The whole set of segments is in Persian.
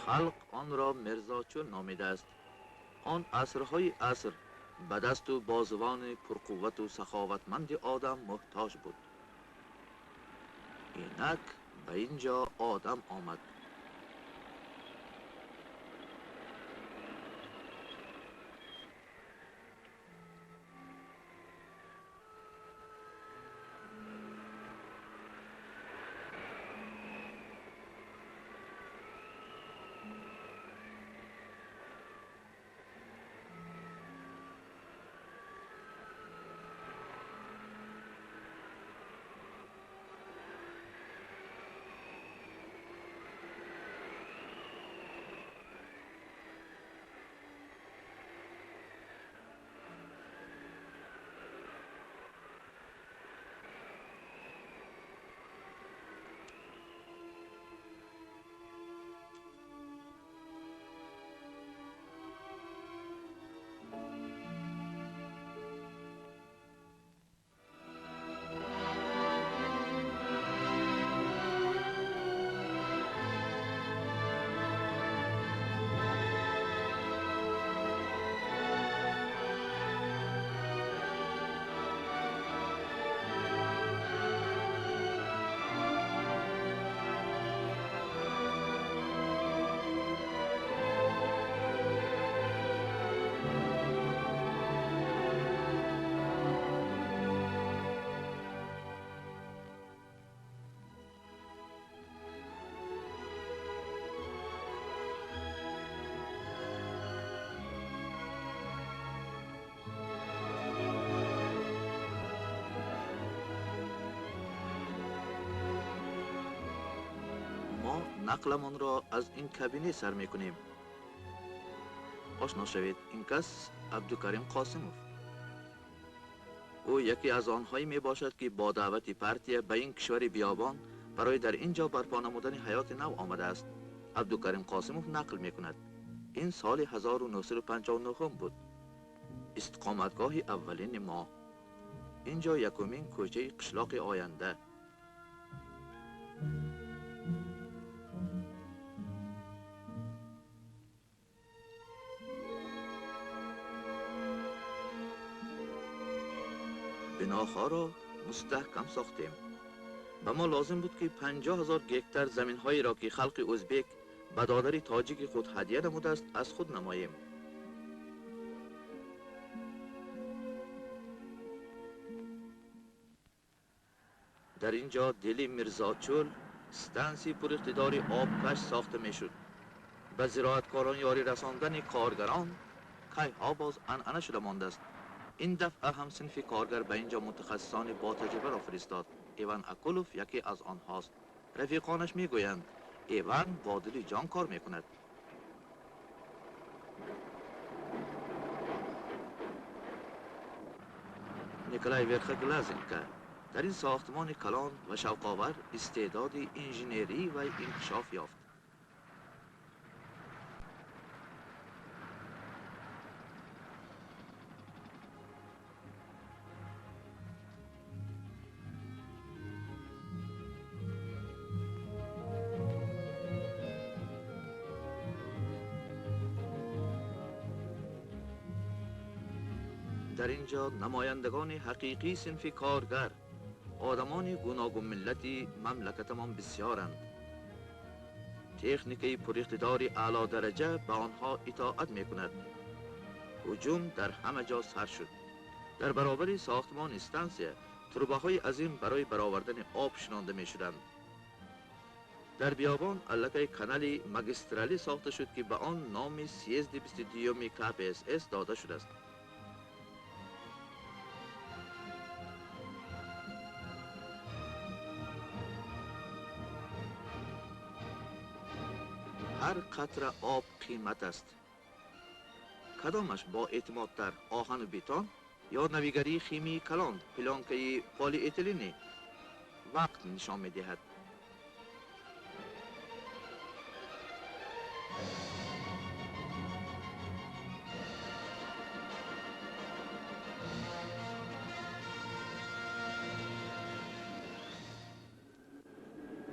خلق آن را مرزاچل نامیده است. آن عصرهای عصر به دست و بازوان پرقوت و سخاوتمند آدم محتاج بود. اینک به اینجا آدم آمد. ما نقلمان را از این کابینه سر میکنیم. آشنا شوید، این کس عبدالکریم قاسموف. او یکی از آنهایی می باشد که با دعوت پارتیا به این کشور بیابان برای در اینجا برپا نمودن حیات نو آمده است. عبدالکریم قاسموف نقل می کند. این سال 1959 بود. استقامتگاه اولین ما. اینجا یکمین کوچه قشلاق آینده. بناها را مستحکم ساختیم. به ما لازم بود که 50,000 گکتار زمین هایی را که خلق ازبک به دادر تاجیک خود هدیه نموده است از خود نماییم. در اینجا دل مرزاچل ستانسی پر اقتدار آبکش ساخته می شد. به زراعتکاران یاری رساندن کارگران که ها باز عنعنه شده مانده است. این دفعه هم صنف کارگر به اینجا متخصصان با تجربه را فرستاد. ایوان اکولوف یکی از آنهاست. رفیقانش میگویند ایوان با دل جان کار میکند. نیکلای ورخگلازنکا در این ساختمان کلان و شوق‌آور استعداد انجینری و انکشاف یافت. در اینجا نمایندگان حقیقی صنف کارگر، آدمان گوناگون ملتی مملکتمان بسیارند. تکنیکی پر اقتدار اعلی درجه به آنها اطاعت می کند. هجوم در همه جا سر شد. در برابر ساختمان استانسیه تروبه های عظیم برای برآوردن آب شنانده می شدند. در بیابان علاقه کانالی ماگسترالی ساخته شد که به آن نام سیزد 22 KPSS داده شده است. هر قطره آب قیمت است. کدامش با اعتماد در آهن و بیتون یا نویگری خیمی کلان پلانکه پالی اتلینی وقت نشان می دهد.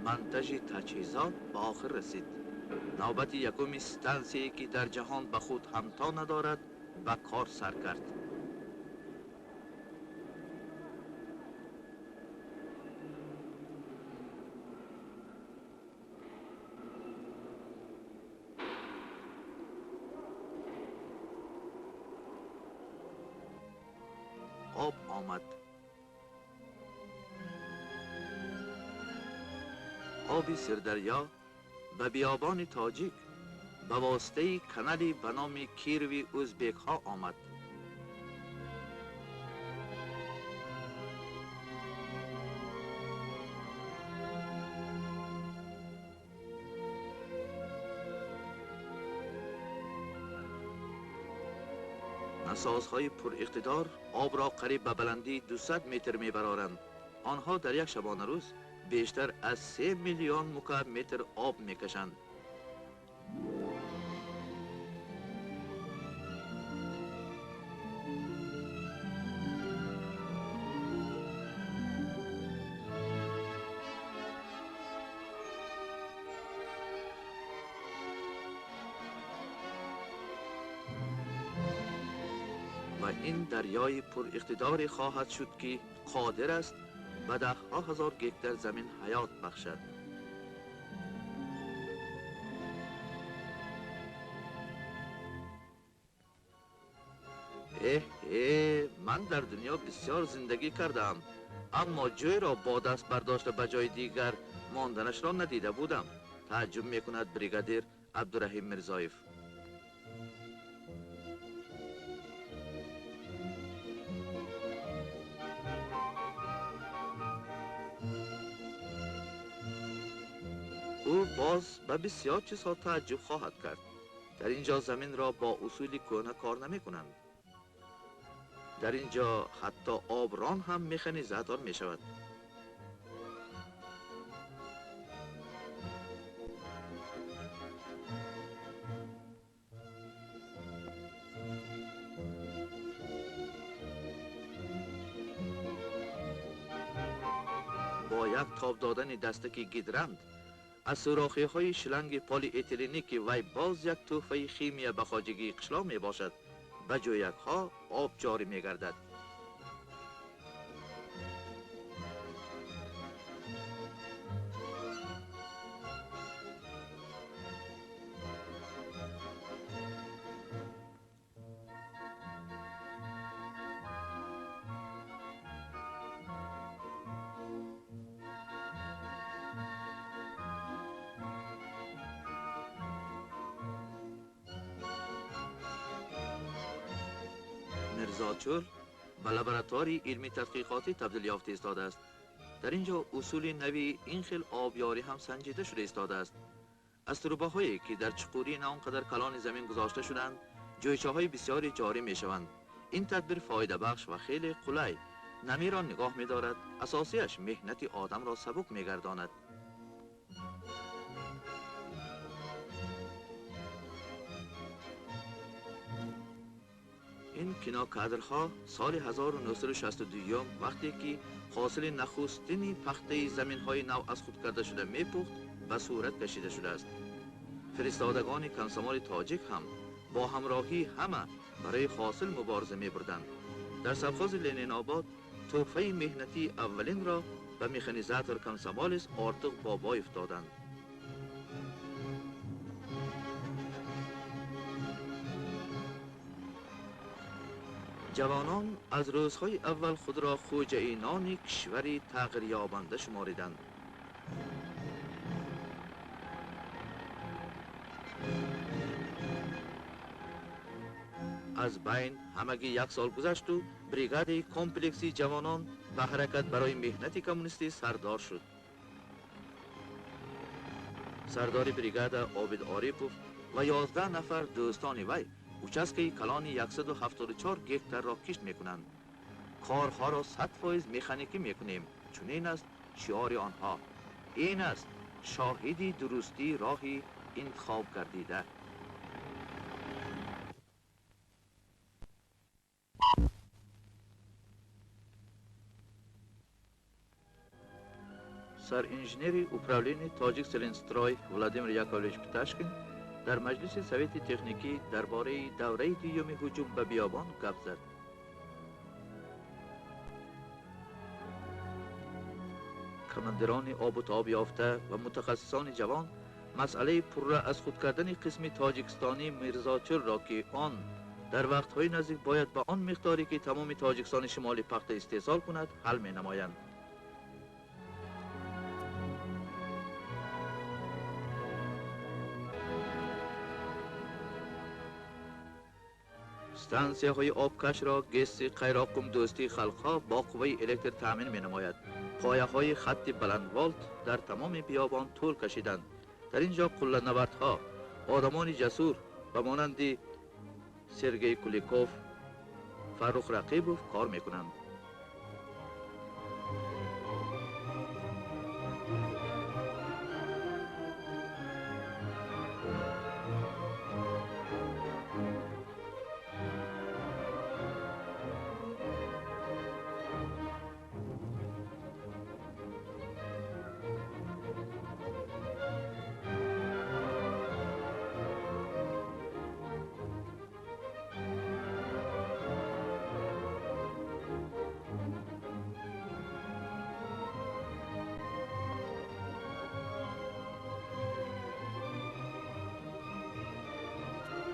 منتج تجهیزات به آخر رسید. نوبت یکم استانسی که در جهان به خود همتا ندارد به کار سر کرد. آب آمد. آب سردریا به بیابان تاجیک به واسطه کانالی به نام کیروی ازبک ها آمد. نسازهای پر اقتدار آب را قریب به بلندی 200 متر میبرارند. آنها در یک شبانه روز بیشتر از 3 میلیون مکعب متر آب میکشند. و این دریای پر اقتداری خواهد شد که قادر است به ده ها هزار گکتر زمین حیات بخشد. من در دنیا بسیار زندگی کردم، اما جوی را با دست برداشته به جای دیگر ماندنش را ندیده بودم. تعجب میکند بریگادیر عبدالرحیم میرزایف. او باز به بسیار چیزها تعجب خواهد کرد. در اینجا زمین را با اصول کهنه کار نمی کنند. در اینجا حتی آبران هم مکانیزاتور می شود. با یک تاب دادن دستکی گیدرند از سوراخی های شلنگ پالی اتیلینی که وی باز یک تحفه خیمی به خواجگی قشلا می باشد به جویک ها آب جاری می گردد. میرزاچور به لابراتواری علمی تحقیقاتی تبدیل یافته ایستاده است. در اینجا اصول نوی این خیل آبیاری هم سنجیده شده ایستاده است. از تروبه‌هایی که در چقوری نه آنقدر کلان زمین گذاشته شدند، جویچه‌های بسیاری جاری می‌شوند. این تدبیر فایده بخش و خیلی قلای نمی را نگاه می‌دارد. اساسیش مهنت آدم را سبک می‌گرداند. این کینوکادرها سال 1962 وقتی که حاصل نخستین پخته زمین‌های نو از خود کرده شده می‌پخت به صورت کشیده شده است. فرستادگان کنسمال تاجیک هم با همراهی همه برای حاصل مبارزه می‌بردند. در سرفاز لنین آباد تحفه مهنتی اولین را به مکانیزاتور کنسمالس آرتق بابایف دادند. جوانان از روزهای اول خود را خوجه‌اینان کشوری تغییر یابنده شماریدند. از بین همگی یک سال گذشت و بریگاد کمپلکسی جوانان به حرکت برای مهنت کمونیستی سردار شد. سردار بریگاد عابد عارفوف و 11 نفر دوستان وی اوچسکه کلان 174 گکتر را کشت میکنند. کارها را 100% مکانیکی میکنیم، چون این است شعار آنها. این است شاهدی درستی راهی انتخاب گردیده. سر انجینری управления Tajikselinstroj ولادیمیر یاکولیچ پتاشکین در مجلس سویت تکنیکی درباره دوره دیوم هجوم به بیابان گپ زد. کماندران آب و تاب یافته و متخصصان جوان مسئله پرره از خود کردن قسم تاجیکستانی میرزاچل را که آن در وقتهای نزدیک باید به آن مقداری که تمام تاجیکستان شمالی پخته استحصال کند حل می نمایند. ستانسیه های آبکش را گس قیراقم دوستی خلقها با قوه الکتر تامین می نماید. پایه های خط بلند والت در تمام بیابان طول کشیدند. در اینجا قله نوردها آدمان جسور به مانند سرگئی کولیکوف، فرخ رقیبوف کار می کنند.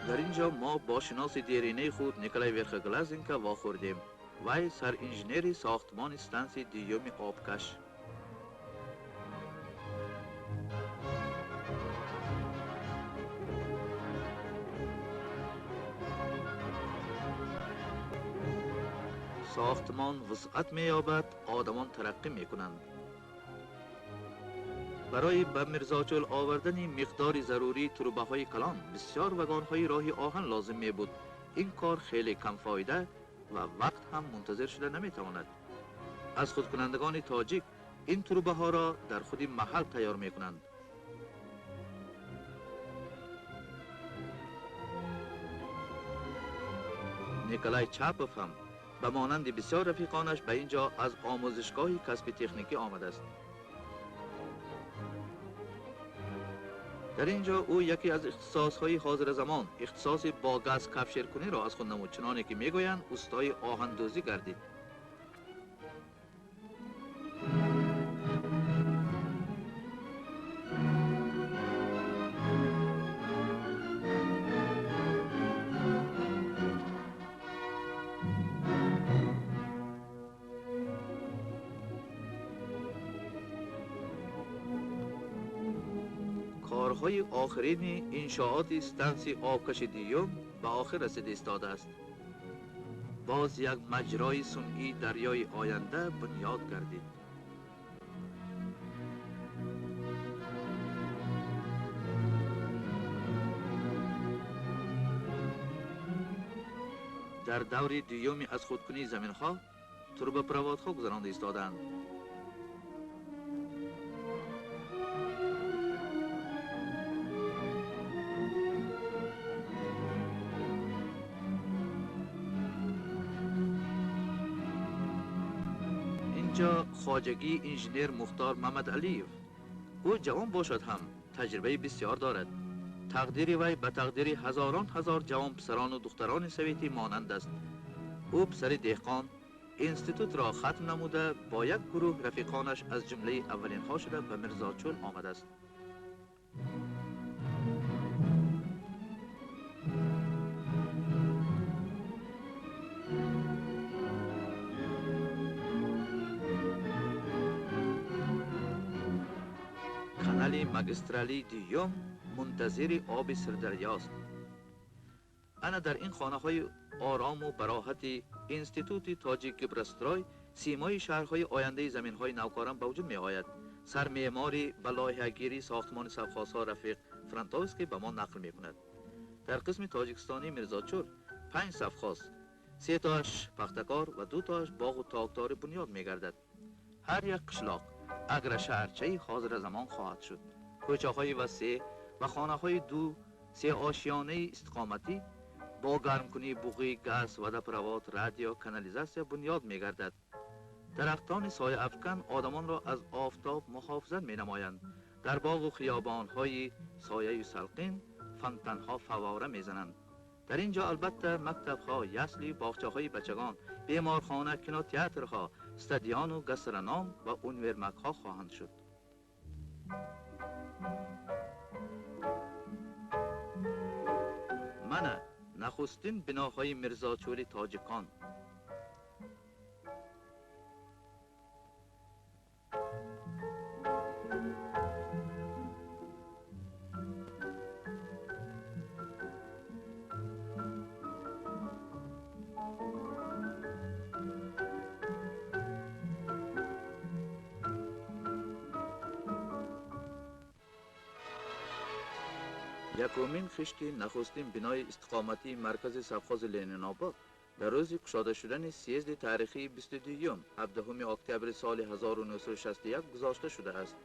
در اینجا ما با شناس دیرینه خود نیکلای ورخگلازینکا واخوردیم. وی سر انجینری ساختمان استانسی دیوم آبکش. ساختمان وسعت می‌یابد، آدمان ترقی می‌کنند. برای به میرزاچل آوردن مقدار ضروری تروبه‌های کلان بسیار وگان‌های راه آهن لازم می بود. این کار خیلی کم فایده و وقت هم منتظر شده نمی‌تواند. از خودکنندگان تاجیک این تروبه‌ها را در خود محل تیار می‌کنند. نیکلای چاپوف هم به مانند بسیار رفیقانش به اینجا از آموزشگاه کسب تکنیکی آمده است. در اینجا او یکی از اختصاص‌های حاضر زمان، اختصاص با گاز کفشرکنی را از خود نمود، چنانه که میگویند استای آهندوزی گردید. کارهای آخرین انشاءات استانسی آبکش دیوم به آخر رسیده ایستاده است. باز یک مجرای صنعی دریای آینده بنیاد گردید. در دور دیومی از خودکنی زمین‌ها توربوپروادها گذرانده ایستادند. اینجا خواجگی انجینیر مختار محمد علیف. او جوان باشد هم تجربه بسیار دارد. تقدیر وی به تقدیر هزاران هزار جوان پسران و دختران سویتی مانند است. او پسر دهقان اینستیتوت را ختم نموده با یک گروه رفیقانش از جمله اولین ها شده به میرزاچل آمده است. کانال ماگسترالی دیوم منتظر آب سردریاست. انا در این خانه های آرام و براحت اینستیتوت تاجیک برسترای سیمای شهرهای آینده زمین های نوکاران به وجود می آید. سرمعماری به لایحه‌گیری ساختمان سبخاس‌ها رفیق فرانتوفسکی به ما نقل می کند. در قسم تاجیکستانی میرزاچل 5 سبخاس، 3 تاش پختکار و 2 تاش باغ و تاکدار بنیاد می گردد. هر یک قشلاق اگر شهرچه حاضر زمان خواهد شد. کوچه های وسیع و خانه های 2-3 آشیانه استقامتی با گرمکنی بوغی، گاز و دپروات، رادیو، کانالیزاسیا بنیاد می گردد. درختان سایه افکن آدمان را از آفتاب محافظت می نمایند. در باغ و خیابان های سایه و سلقین فانتنها فواره می زنند. در اینجا البته مکتب ها، یسلی، باغچه های بچگان، بیمارخانه، کینوتئاتر ها، استادیان و گسترانام و اونورمک ها خواهند شد. من نخستین بناهای میرزاچولی تاجیکان. یکمین خشت نخستین بنای استقامتی مرکز سرخوز لنین آباد در روز گشاده شدن سیزد تاریخی 22 17 اکتبر سال 1961 گذاشته شده است.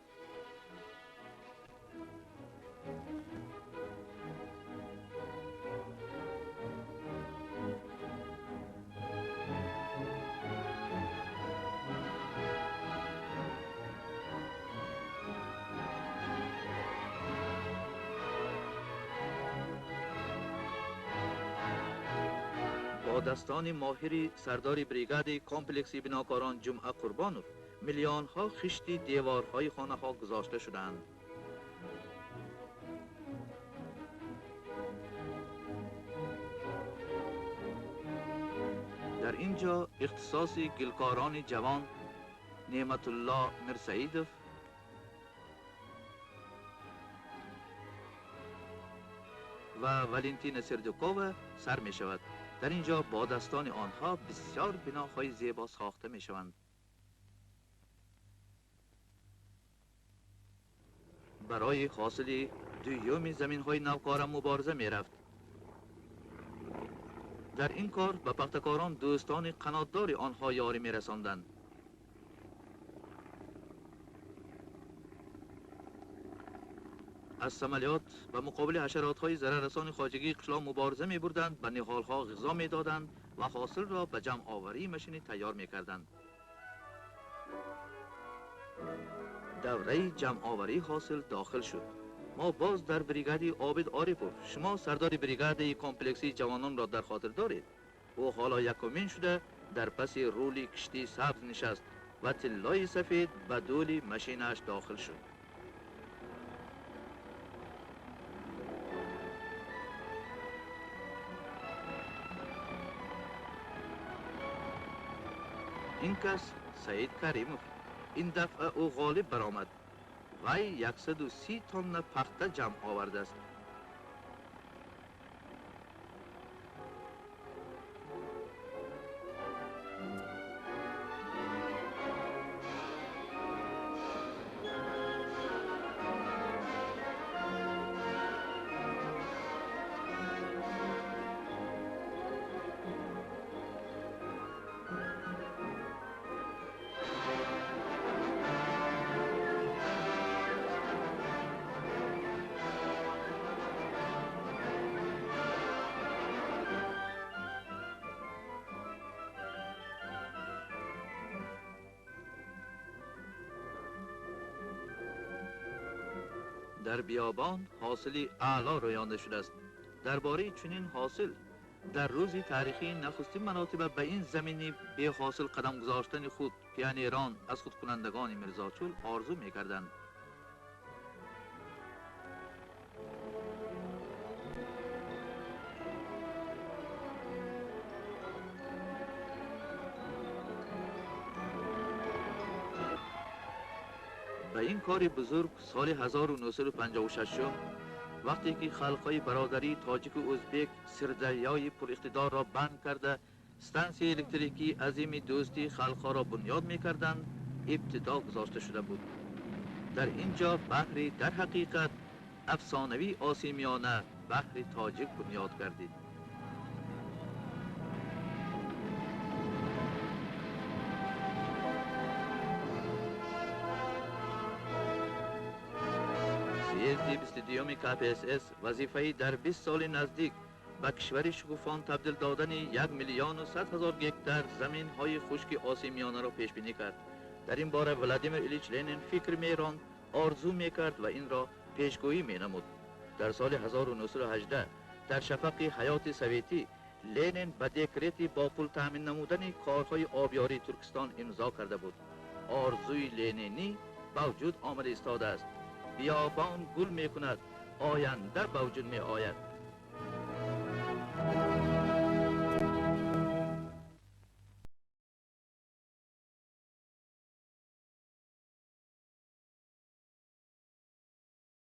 با دستان ماهری سردار بریگاد کمپلکسی بناکاران جمعه قربانوف میلیون ها خشتی دیوارهای خانه ها گذاشته شدند. در اینجا اختصاص گلکاران جوان نعمت الله مرسعیدوف و ولنتین سردوکووا سر می شود. در اینجا با دستان آنها بسیار بناهای زیبا ساخته می شوند. برای حاصل دوم زمین های نوکار مبارزه می رفت. در این کار به پختکاران دوستان قناتدار آنها یاری می رساندند. از سملیات به مقابل حشرات های ضرررسان خارجی قشلا مبارزه می بردند، به نهال ها غذا می دادند و حاصل را به جمع آوری ماشینی تیار می کردند. دوره جمع آوری حاصل داخل شد. ما باز در بریگادی عابد عارفوف، شما سردار بریگاد کمپلکسی جوانان را در خاطر دارید. او حالا یکمین شده در پس رولی کشتی سبز نشست و طلای سفید به دولی ماشینش داخل شد. این کس سعید کریموف. این دفعه او غالب برآمد. وی 130 تن پخته جمع آورده است. در بیابان حاصلی اعلا رویانده شده است. درباره چنین حاصل در روزی تاریخی نخستین مناطب به این زمینی بی حاصل قدم گذاشتن خود پیانیران از خود کنندگان میرزاچول آرزو میکردند. به این کار بزرگ سال 1956 وقتی که خلقای برادری تاجیک و ازبک سردریای پر اقتدار را بند کرده استانسی الکتریکی عظیم دوستی خلقها را بنیاد می‌کردند، ابتدا گذاشته شده بود. در اینجا بحری در حقیقت افسانوی آسیمیانه بحر تاجیک بنیاد گردید. سیزدی 22 KPSS وظیفه‌ای در 20 سال نزدیک به کشوری شکوفان تبدیل دادن 1,100,000 گکتار زمین های خشک آسیا میانه را پیش بینی کرد. در این باره ولادیمیر ایلیچ لنین فکر میراند، آرزو میکرد و این را پیشگویی مینمود. در سال 1918 در شفق حیات سویتی لنین به دکرتی با پول تامین نمودن کارهای آبیاری ترکستان امضا کرده بود. آرزوی لنینی به وجود آمده ایستاده است. بیابان گل میکند، آینده به وجود می آید.